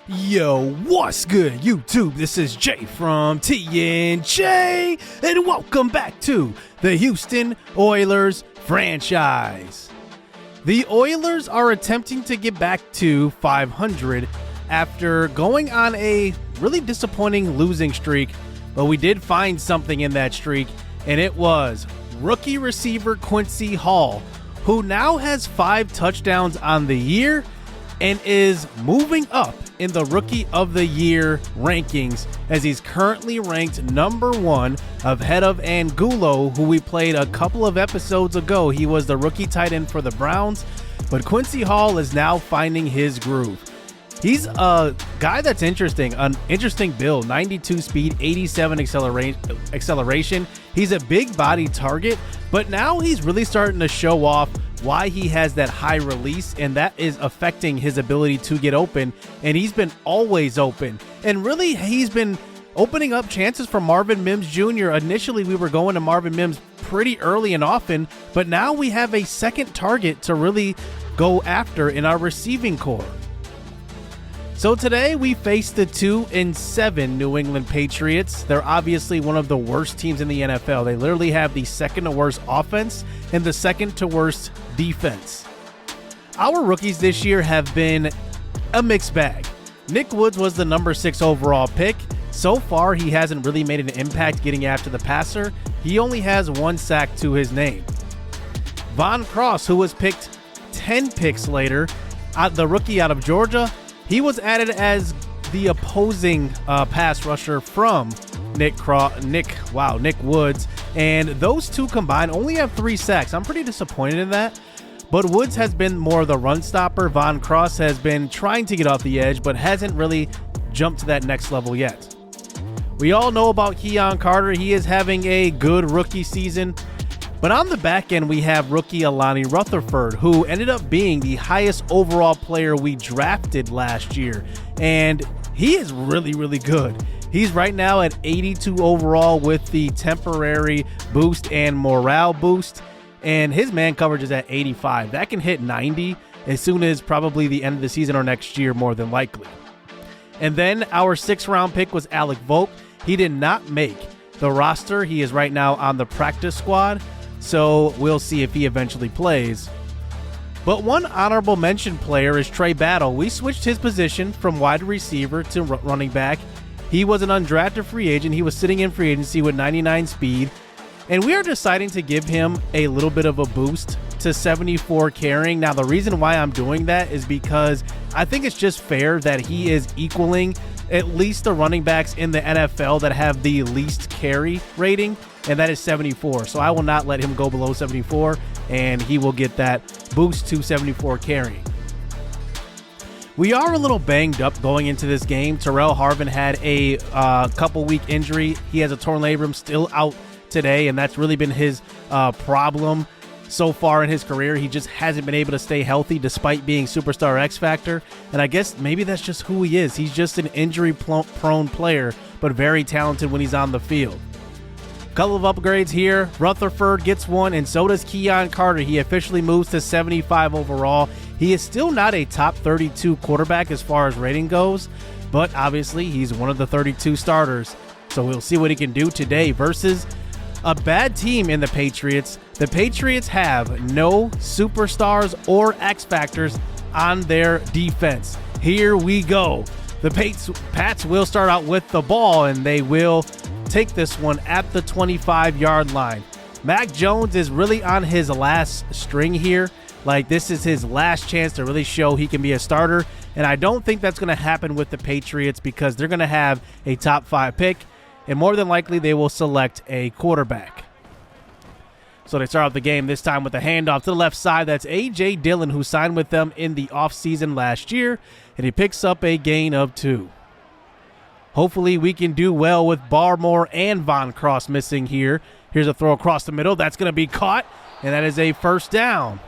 Yo, what's good, YouTube? This is Jay from TNJ, and welcome back to the Houston Oilers franchise. The Oilers are attempting to get back to 500 after going on a really disappointing losing streak, but we did find something in that streak, and it was rookie receiver Quincy Hall, who now has 5 touchdowns on the year and is moving up in the Rookie of the Year rankings, as he's currently ranked #1 ahead of Angulo, who we played a couple of episodes ago. He was the rookie tight end for the Browns, but Quincy Hall is now finding his groove. He's a guy that's interesting, an interesting build, 92 speed, 87 acceleration. He's a big body target, but now he's really starting to show off why he has that high release, and that is affecting his ability to get open, and he's been always open. And really, he's been opening up chances for Marvin Mims Jr. Initially, we were going to Marvin Mims pretty early and often, but now we have a second target to really go after in our receiving core. So today we face the 2-7 New England Patriots. They're obviously one of the worst teams in the NFL. They literally have the second to worst offense and the second to worst defense. Our rookies this year have been a mixed bag. Nick Woods was the #6 overall pick. So far, he hasn't really made an impact getting after the passer. He only has 1 sack to his name. Von Cross, who was picked 10 picks later, the rookie out of Georgia, he was added as the opposing pass rusher from Nick Woods, and those two combined only have 3 sacks. I'm pretty disappointed in that, but Woods has been more the run stopper. Von Cross has been trying to get off the edge, but hasn't really jumped to that next level yet. We all know about Keon Carter. He is having a good rookie season. But on the back end, we have rookie Alani Rutherford, who ended up being the highest overall player we drafted last year. And he is really, really good. He's right now at 82 overall with the temporary boost and morale boost. And his man coverage is at 85. That can hit 90 as soon as probably the end of the season or next year, more than likely. And then our 6th round pick was Alec Volk. He did not make the roster. He is right now on the practice squad, so we'll see if he eventually plays. But one honorable mention player is Trey Battle. We switched his position from wide receiver to running back. He was an undrafted free agent. He was sitting in free agency with 99 speed, and we are deciding to give him a little bit of a boost to 74 carrying. Now, the reason why I'm doing that is because I think it's just fair that he is equaling at least the running backs in the NFL that have the least carry rating, and that is 74. So I will not let him go below 74, and he will get that boost to 74 carrying. We are a little banged up going into this game. Terrell Harvin had a couple-week injury. He has a torn labrum, still out today, and that's really been his problem so far in his career. He just hasn't been able to stay healthy despite being superstar X Factor, and I guess maybe that's just who he is. He's just an injury-prone player, but very talented when he's on the field. Couple of upgrades here. Rutherford gets one, and so does Keon Carter. He officially moves to 75 overall. He is still not a top 32 quarterback as far as rating goes, but obviously he's one of the 32 starters. So we'll see what he can do today versus a bad team in the Patriots. The Patriots have no superstars or X Factors on their defense. Here we go. The Pats will start out with the ball, and they will take this one at the 25-yard line. Mac Jones is really on his last string here. Like, this is his last chance to really show he can be a starter, and I don't think that's going to happen with the Patriots because they're going to have a top 5 pick, and more than likely they will select a quarterback. So they start out the game this time with a handoff to the left side. That's A.J. Dillon, who signed with them in the offseason last year, and he picks up a gain of 2. Hopefully we can do well with Barmore and Von Cross missing here. Here's a throw across the middle. That's going to be caught, and that is a first down.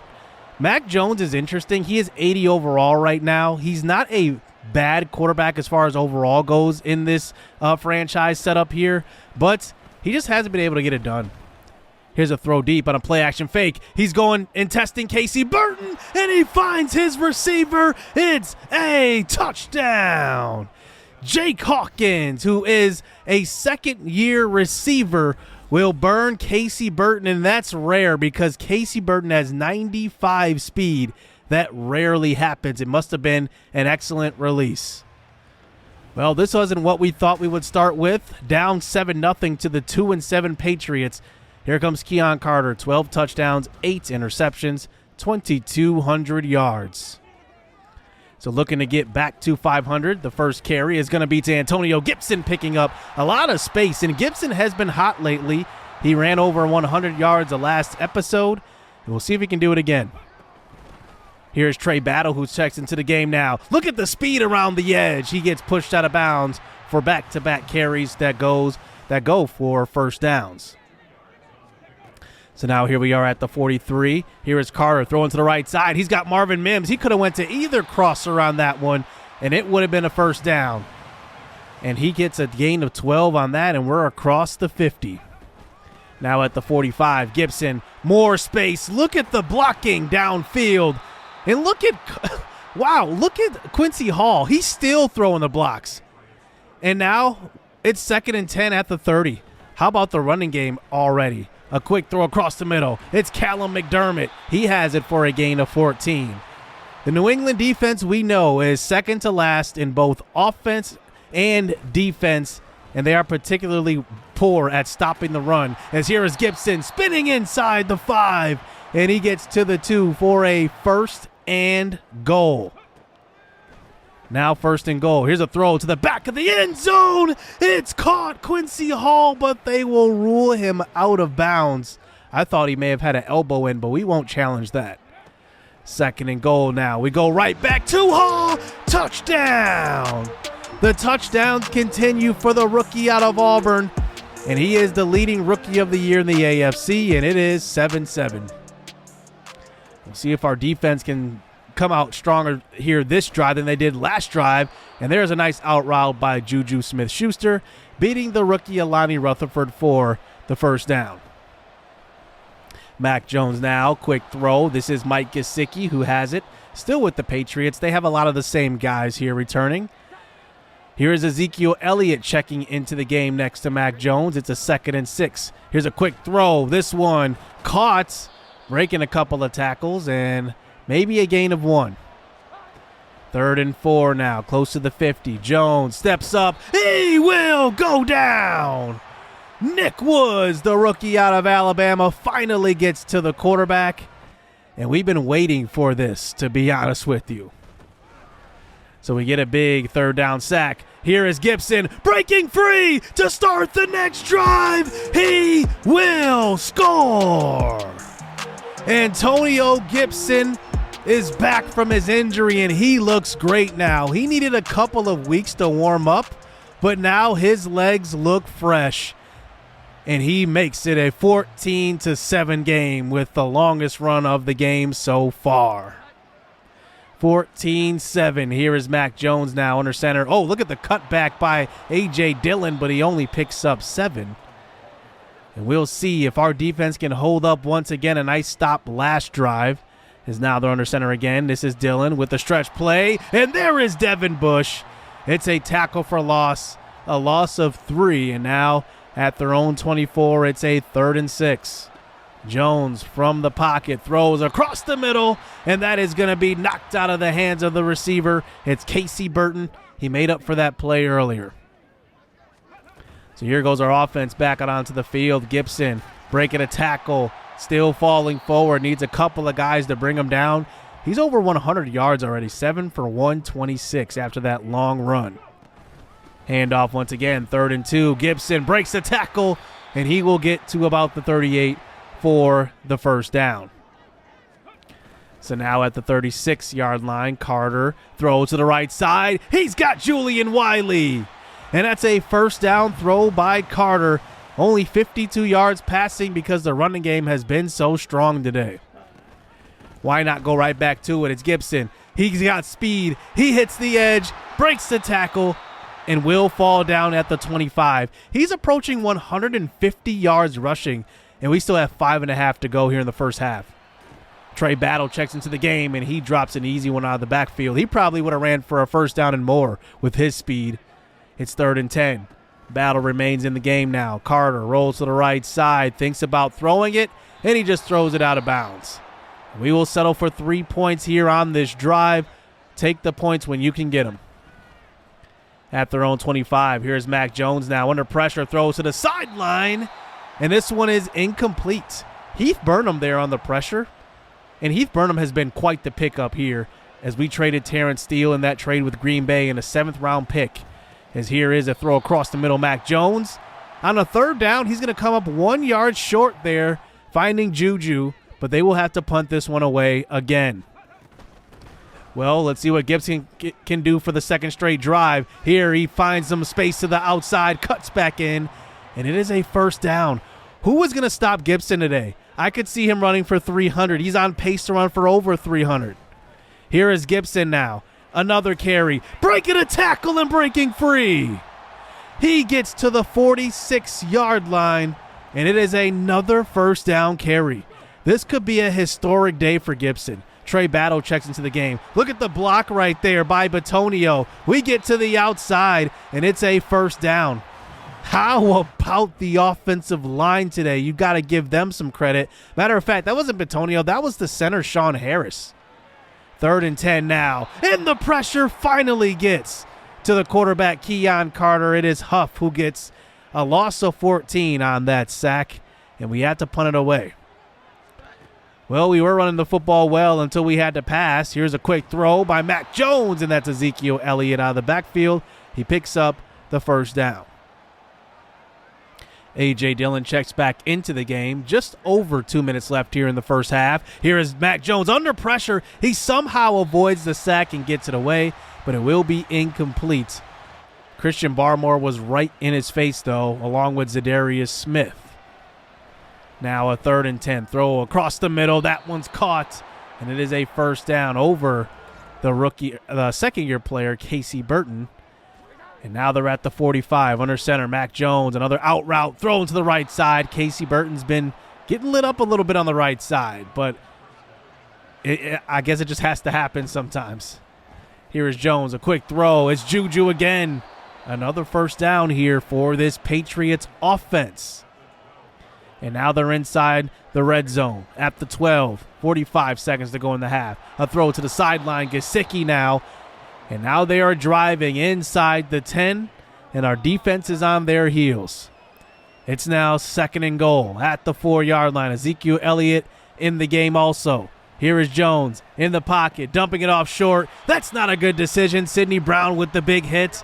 Mac Jones is interesting. He is 80 overall right now. He's not a bad quarterback as far as overall goes in this franchise setup here, but he just hasn't been able to get it done. Here's a throw deep on a play action fake. He's going and testing Casey Burton, and he finds his receiver. It's a touchdown. Jake Hawkins, who is a second-year receiver, will burn Casey Burton, and that's rare because Casey Burton has 95 speed. That rarely happens. It must have been an excellent release. Well, this wasn't what we thought we would start with. Down 7-0 to the 2-7 Patriots. Here comes Keon Carter, 12 touchdowns, 8 interceptions, 2,200 yards. So looking to get back to 500. The first carry is going to be to Antonio Gibson, picking up a lot of space. And Gibson has been hot lately. He ran over 100 yards the last episode. And we'll see if he can do it again. Here's Trey Battle, who checks into the game now. Look at the speed around the edge. He gets pushed out of bounds for back-to-back carries that go for first downs. So now here we are at the 43. Here is Carter throwing to the right side. He's got Marvin Mims. He could have went to either crosser on that one, and it would have been a first down. And he gets a gain of 12 on that, and we're across the 50. Now at the 45, Gibson, more space. Look at the blocking downfield. And look at Quincy Hall. He's still throwing the blocks. And now it's 2nd and 10 at the 30. How about the running game already? A quick throw across the middle. It's Callum McDermott. He has it for a gain of 14. The New England defense, we know, is second to last in both offense and defense, and they are particularly poor at stopping the run. As here is Gibson spinning inside the 5, and he gets to the 2 for a first and goal. Now 1st and goal. Here's a throw to the back of the end zone. It's caught, Quincy Hall, but they will rule him out of bounds. I thought he may have had an elbow in, but we won't challenge that. 2nd and goal now. We go right back to Hall. Touchdown. The touchdowns continue for the rookie out of Auburn, and he is the leading rookie of the year in the AFC, and it is 7-7. We'll see if our defense can come out stronger here this drive than they did last drive. And there's a nice out route by Juju Smith-Schuster, beating the rookie Alani Rutherford for the first down. Mac Jones now, quick throw. This is Mike Gesicki who has it. Still with the Patriots. They have a lot of the same guys here returning. Here is Ezekiel Elliott checking into the game next to Mac Jones. It's a 2nd and 6. Here's a quick throw. This one caught, breaking a couple of tackles, and maybe a gain of 1. 3rd and 4 now, close to the 50. Jones steps up. He will go down. Nick Woods, the rookie out of Alabama, finally gets to the quarterback. And we've been waiting for this, to be honest with you. So we get a big 3rd down sack. Here is Gibson breaking free to start the next drive. He will score. Antonio Gibson is back from his injury, and he looks great now. He needed a couple of weeks to warm up, but now his legs look fresh, and he makes it a 14-7 game with the longest run of the game so far. 14-7. Here is Mac Jones now under center. Oh, look at the cutback by A.J. Dillon, but he only picks up 7. And we'll see if our defense can hold up once again. A nice stop last drive. Is now they're under center again. This is Dillon with the stretch play. And there is Devin Bush. It's a tackle for loss. A loss of 3. And now at their own 24, it's a 3rd and 6. Jones from the pocket throws across the middle. And that is going to be knocked out of the hands of the receiver. It's Casey Burton. He made up for that play earlier. So here goes our offense back out onto the field. Gibson breaking a tackle. Still falling forward, needs a couple of guys to bring him down. He's over 100 yards already, 7 for 126 after that long run. Handoff once again, 3rd and 2. Gibson breaks the tackle, and he will get to about the 38 for the first down. So now at the 36-yard line, Carter throws to the right side. He's got Julian Wiley, and that's a first down throw by Carter. Only 52 yards passing because the running game has been so strong today. Why not go right back to it? It's Gibson. He's got speed. He hits the edge, breaks the tackle, and will fall down at the 25. He's approaching 150 yards rushing, and we still have 5.5 to go here in the first half. Trey Battle checks into the game, and he drops an easy one out of the backfield. He probably would have ran for a first down and more with his speed. It's 3rd and 10. Battle remains in the game now. Carter rolls to the right side, thinks about throwing it, and he just throws it out of bounds. We will settle for 3 points here on this drive. Take the points when you can get them. At their own 25, here's Mac Jones now under pressure, throws to the sideline, and this one is incomplete. Heath Burnham there on the pressure, and Heath Burnham has been quite the pickup here as we traded Terrence Steele in that trade with Green Bay in a 7th-round pick. As here is a throw across the middle, Mac Jones. On a 3rd down, he's going to come up 1 yard short there, finding Juju, but they will have to punt this one away again. Well, let's see what Gibson can do for the 2nd straight drive. Here he finds some space to the outside, cuts back in, and it is a 1st down. Who was going to stop Gibson today? I could see him running for 300. He's on pace to run for over 300. Here is Gibson now. Another carry. Breaking a tackle and breaking free. He gets to the 46-yard line, and it is another 1st down carry. This could be a historic day for Gibson. Trey Battle checks into the game. Look at the block right there by Batonio. We get to the outside, and it's a 1st down. How about the offensive line today? You got to give them some credit. Matter of fact, that wasn't Batonio. That was the center, Sean Harris. 3rd and 10 now. And the pressure finally gets to the quarterback, Keon Carter. It is Huff who gets a loss of 14 on that sack, and we had to punt it away. Well, we were running the football well until we had to pass. Here's a quick throw by Mac Jones, and that's Ezekiel Elliott out of the backfield. He picks up the 1st down. A.J. Dillon checks back into the game. Just over 2 minutes left here in the first half. Here is Mac Jones under pressure. He somehow avoids the sack and gets it away, but it will be incomplete. Christian Barmore was right in his face, though, along with Zadarius Smith. Now a 3rd and 10. Throw across the middle. That one's caught, and it is a 1st down over the second-year player, Casey Burton. And now they're at the 45. Under center, Mac Jones, another out route thrown to the right side. Casey Burton's been getting lit up a little bit on the right side, but I guess it just has to happen sometimes. Here is Jones, a quick throw. It's Juju again. Another 1st down here for this Patriots offense. And now they're inside the red zone at the 12. 45 seconds to go in the half. A throw to the sideline. Gesicki now. And now they are driving inside the 10, and our defense is on their heels. It's now 2nd and goal at the 4-yard line. Ezekiel Elliott in the game also. Here is Jones in the pocket, dumping it off short. That's not a good decision. Sidney Brown with the big hit.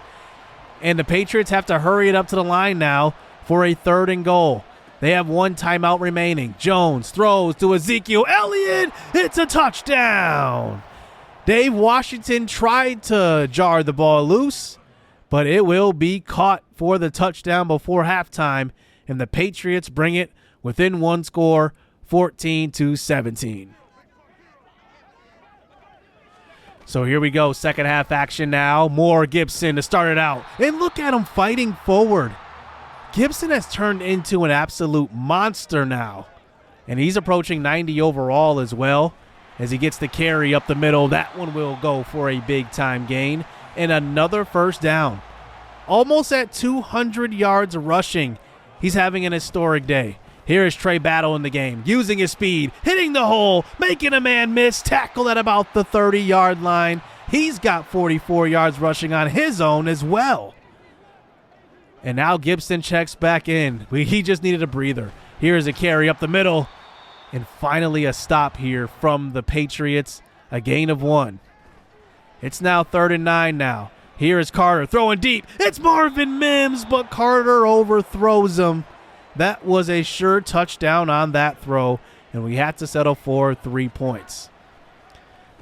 And the Patriots have to hurry it up to the line now for a 3rd and goal. They have 1 timeout remaining. Jones throws to Ezekiel Elliott. It's a touchdown. Dave Washington tried to jar the ball loose, but it will be caught for the touchdown before halftime, and the Patriots bring it within 1 score, 14-17. So here we go, second half action now. More Gibson to start it out. And look at him fighting forward. Gibson has turned into an absolute monster now, and he's approaching 90 overall as well. As he gets the carry up the middle, that one will go for a big-time gain. And another 1st down. Almost at 200 yards rushing. He's having an historic day. Here is Trey Battle in the game, using his speed, hitting the hole, making a man miss, tackle at about the 30-yard line. He's got 44 yards rushing on his own as well. And now Gibson checks back in. He just needed a breather. Here is a carry up the middle. And finally a stop here from the Patriots, a gain of 1. It's now 3rd and 9 now. Here is Carter throwing deep. It's Marvin Mims, but Carter overthrows him. That was a sure touchdown on that throw, and we had to settle for 3 points.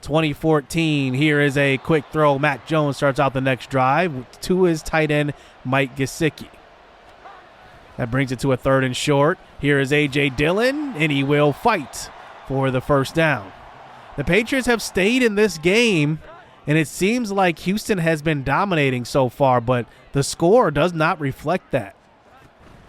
2014, here is a quick throw. Mac Jones starts out the next drive to his tight end, Mike Gesicki. That brings it to a 3rd and short. Here is A.J. Dillon, and he will fight for the 1st down. The Patriots have stayed in this game, and it seems like Houston has been dominating so far, but the score does not reflect that.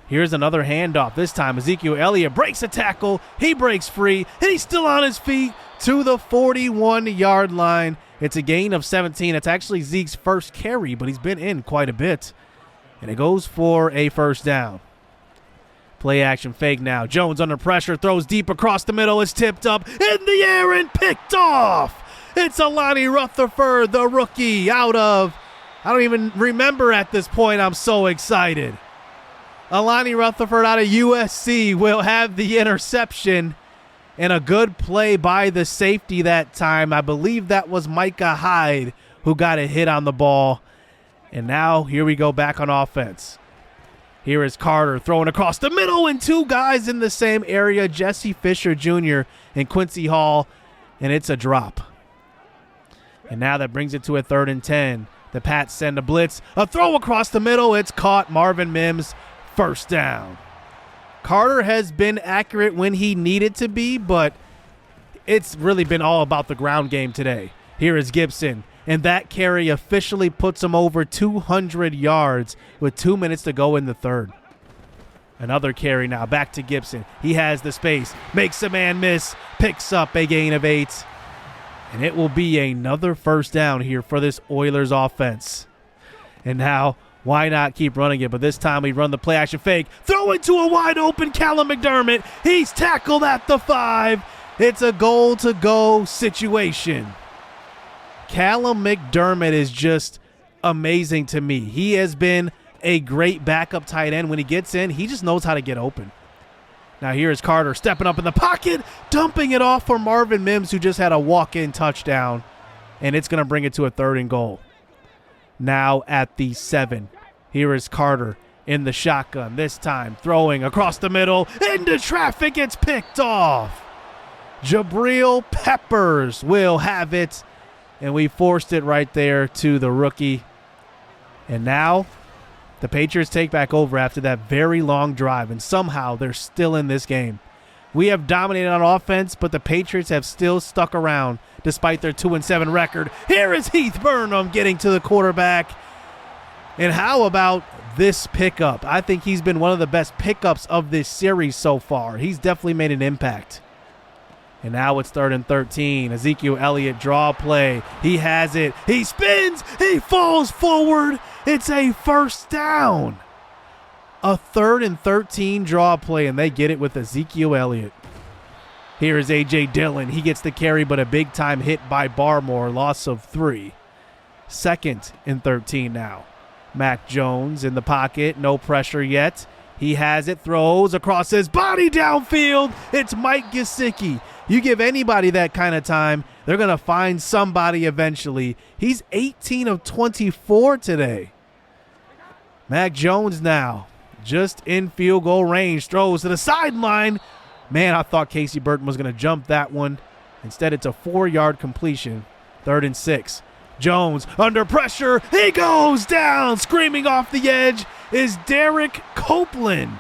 Here's another handoff. This time Ezekiel Elliott breaks a tackle. He breaks free, and he's still on his feet to the 41-yard line. It's a gain of 17. It's actually Zeke's first carry, but he's been in quite a bit. And it goes for a first down. Play action fake now. Jones under pressure, throws deep across the middle. It's tipped up in the air and picked off. It's Alani Rutherford, the rookie, out of, I don't even remember at this point. I'm so excited. Alani Rutherford out of USC will have the interception, and a good play by the safety that time. I believe that was Micah Hyde who got a hit on the ball. And now here we go back on offense. Here is Carter throwing across the middle, and two guys in the same area, Jesse Fisher Jr. and Quincy Hall, and it's a drop. And now that brings it to a 3rd and 10. The Pats send a blitz, a throw across the middle. It's caught. Marvin Mims, first down. Carter has been accurate when he needed to be, but it's really been all about the ground game today. Here is Gibson, and that carry officially puts him over 200 yards with 2 minutes to go in the third. Another carry now, back to Gibson. He has the space, makes a man miss, picks up a gain of 8. And it will be another first down here for this Oilers offense. And now, why not keep running it? But this time we run the play action fake. Throw it to a wide open Callum McDermott. He's tackled at the 5. It's a goal-to-go situation. Callum McDermott is just amazing to me. He has been a great backup tight end. When he gets in, he just knows how to get open. Now here is Carter stepping up in the pocket, dumping it off for Marvin Mims, who just had a walk-in touchdown. And it's going to bring it to a 3rd and goal. Now at the 7. Here is Carter in the shotgun. This time throwing across the middle into traffic. It's picked off. Jabril Peppers will have it. And we forced it right there to the rookie. And now the Patriots take back over after that very long drive. And somehow they're still in this game. We have dominated on offense, but the Patriots have still stuck around despite their 2-7 record. Here is Heath Burnham getting to the quarterback. And how about this pickup? I think he's been one of the best pickups of this series so far. He's definitely made an impact. And now it's 3rd and 13. Ezekiel Elliott draw play. He has it. He spins. He falls forward. It's a first down. A 3rd and 13 draw play, and they get it with Ezekiel Elliott. Here is A.J. Dillon. He gets the carry, but a big-time hit by Barmore. Loss of 3. 2nd and 13 now. Mac Jones in the pocket. No pressure yet. He has it. Throws across his body downfield. It's Mike Gesicki. You give anybody that kind of time, they're going to find somebody eventually. He's 18 of 24 today. Mac Jones now, just in field goal range, throws to the sideline. Man, I thought Casey Burton was going to jump that one. Instead, it's a 4-yard completion. 3rd and 6. Jones under pressure. He goes down. Screaming off the edge is Derek Copeland.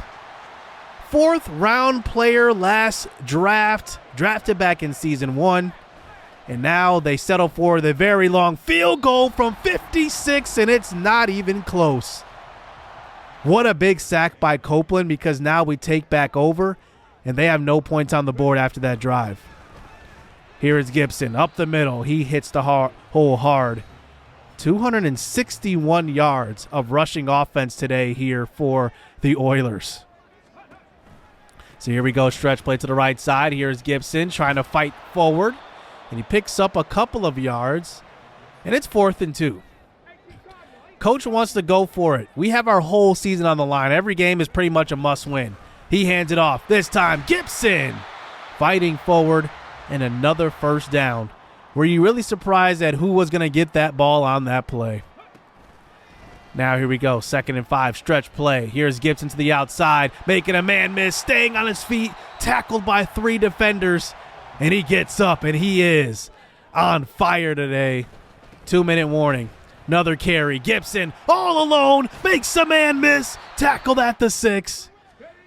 4th round player last draft. Drafted back in season 1. And now they settle for the very long field goal from 56, and it's not even close. What a big sack by Copeland, because now we take back over, and they have no points on the board after that drive. Here is Gibson up the middle. He hits the hole hard. 261 yards of rushing offense today here for the Oilers. So here we go, stretch play to the right side. Here's Gibson trying to fight forward, and he picks up a couple of yards, and it's 4th and 2. Coach wants to go for it. We have our whole season on the line. Every game is pretty much a must-win. He hands it off. This time, Gibson fighting forward, and another first down. Were you really surprised at who was going to get that ball on that play? Now here we go, 2nd and 5, stretch play. Here's Gibson to the outside, making a man miss, staying on his feet, tackled by 3 defenders, and he gets up, and he is on fire today. 2-minute warning. Another carry. Gibson all alone, makes a man miss, tackled at the 6.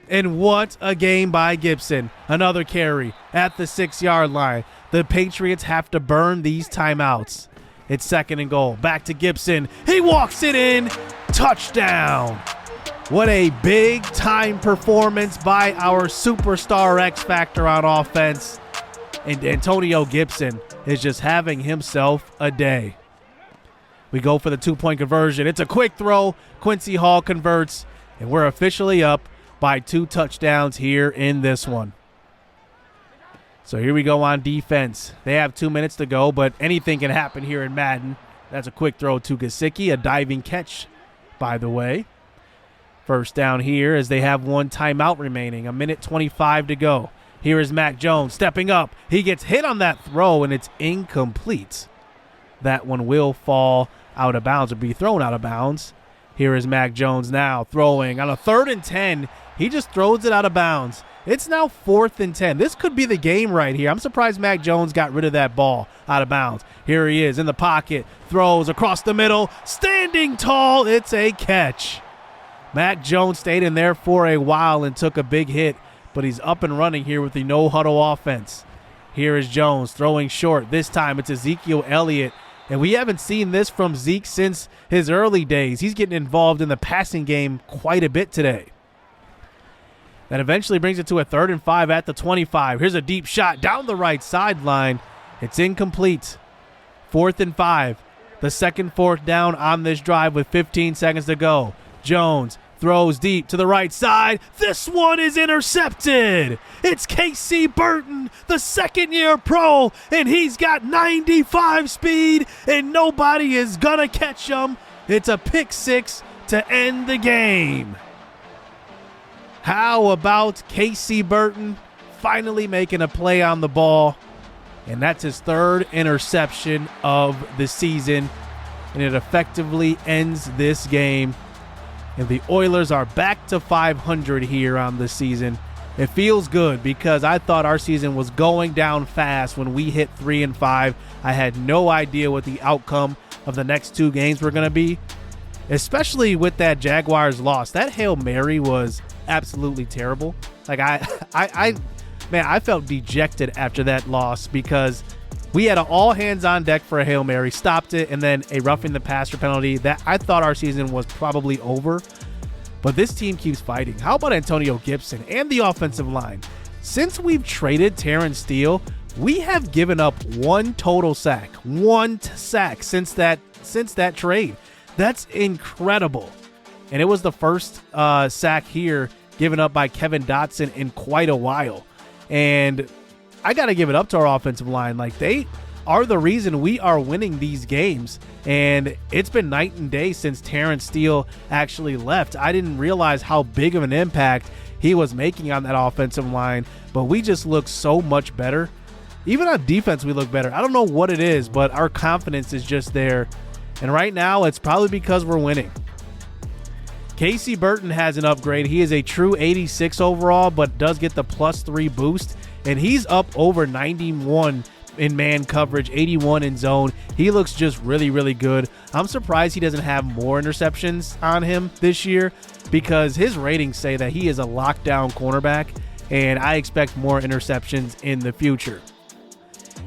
And what a game by Gibson. Another carry at the 6-yard line. The Patriots have to burn these timeouts. It's 2nd and goal. Back to Gibson. He walks it in. Touchdown. What a big time performance by our superstar X Factor on offense. And Antonio Gibson is just having himself a day. We go for the 2-point conversion. It's a quick throw. Quincy Hall converts, and we're officially up by 2 touchdowns here in this one. So here we go on defense. They have 2 minutes to go, but anything can happen here in Madden. That's a quick throw to Gesicki, a diving catch, by the way. First down here as they have 1 timeout remaining, 1:25 to go. Here is Mac Jones stepping up. He gets hit on that throw, and it's incomplete. That one will fall out of bounds or be thrown out of bounds. Here is Mac Jones now throwing on a 3rd and 10. He just throws it out of bounds. It's now 4th and 10. This could be the game right here. I'm surprised Mac Jones got rid of that ball out of bounds. Here he is in the pocket, throws across the middle, standing tall. It's a catch. Mac Jones stayed in there for a while and took a big hit, but he's up and running here with the no-huddle offense. Here is Jones throwing short. This time it's Ezekiel Elliott, and we haven't seen this from Zeke since his early days. He's getting involved in the passing game quite a bit today. That eventually brings it to a 3rd and 5 at the 25. Here's a deep shot down the right sideline. It's incomplete. 4th and 5. The second 4th down on this drive with 15 seconds to go. Jones throws deep to the right side. This one is intercepted. It's Casey Burton, the second-year pro, and he's got 95 speed, and nobody is going to catch him. It's a pick 6 to end the game. How about Casey Burton finally making a play on the ball? And that's his 3rd interception of the season, and it effectively ends this game. And the Oilers are back to 500 here on the season. It feels good because I thought our season was going down fast when we hit 3 and 5. I had no idea what the outcome of the next 2 games were going to be, especially with that Jaguars loss. That Hail Mary was absolutely terrible. Like I felt dejected after that loss because we had an all hands on deck for a Hail Mary, stopped it, and then a roughing the passer penalty. That I thought our season was probably over, but this team keeps fighting. How about Antonio Gibson and the offensive line? Since we've traded Terrence Steele, we have given up 1 total sack, 1 sack since that trade. That's incredible. And it was the first sack here given up by Kevin Dotson in quite a while. And I got to give it up to our offensive line. Like, they are the reason we are winning these games. And it's been night and day since Terrence Steele actually left. I didn't realize how big of an impact he was making on that offensive line, but we just look so much better. Even on defense, we look better. I don't know what it is, but our confidence is just there. And right now, it's probably because we're winning. Casey Burton has an upgrade. He is a true 86 overall, but does get the +3 boost. And he's up over 91 in man coverage, 81 in zone. He looks just really, really good. I'm surprised he doesn't have more interceptions on him this year because his ratings say that he is a lockdown cornerback, and I expect more interceptions in the future.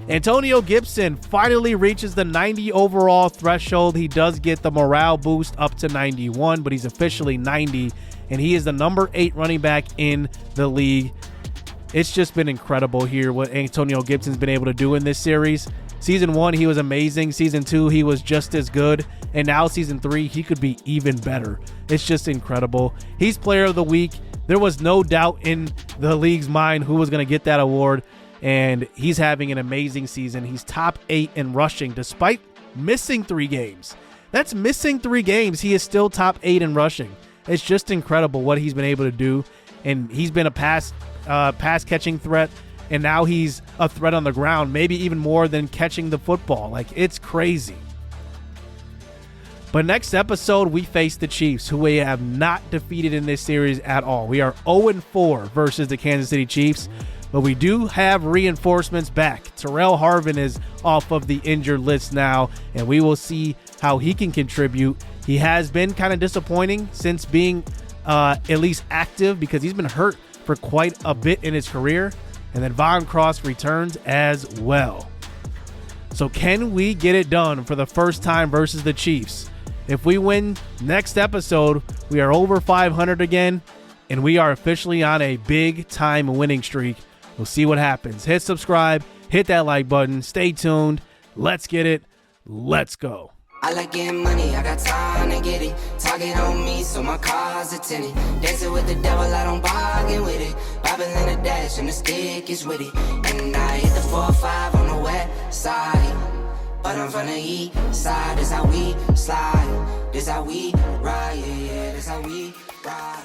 Antonio Gibson finally reaches the 90 overall threshold. He does get the morale boost up to 91, but he's officially 90, and he is the number 8 running back in the league. It's just been incredible here what Antonio Gibson's been able to do in this series. Season 1, he was amazing. Season 2, he was just as good. And now Season 3, he could be even better. It's just incredible. He's Player of the Week. There was no doubt in the league's mind who was going to get that award. And he's having an amazing season. He's top 8 in rushing despite missing 3 games. That's missing 3 games. He is still top 8 in rushing. It's just incredible what he's been able to do. And he's been a pass catching threat, and now he's a threat on the ground, maybe even more than catching the football. Like, it's crazy. But next episode, we face the Chiefs, who we have not defeated in this series at all. We are 0-4 versus the Kansas City Chiefs, but we do have reinforcements back. Terrell Harvin is off of the injured list now, and we will see how he can contribute. He has been kind of disappointing since being at least active because he's been hurt for quite a bit in his career. And then Von Cross returns as well. So can we get it done for the first time versus the Chiefs? If we win next episode, we are over 500 again, and we are officially on a big-time winning streak. We'll see what happens. Hit subscribe, hit that like button, stay tuned. Let's get it. Let's go. I like getting money, I got time to get it. Target on me, so my car's a tinted. Dancing with the devil, I don't bargain with it. Bobbing in the dash, and the stick is with it. And I hit the 4-5 on the west side. But I'm from the east side, this how we slide. This how we ride, yeah, this how we ride.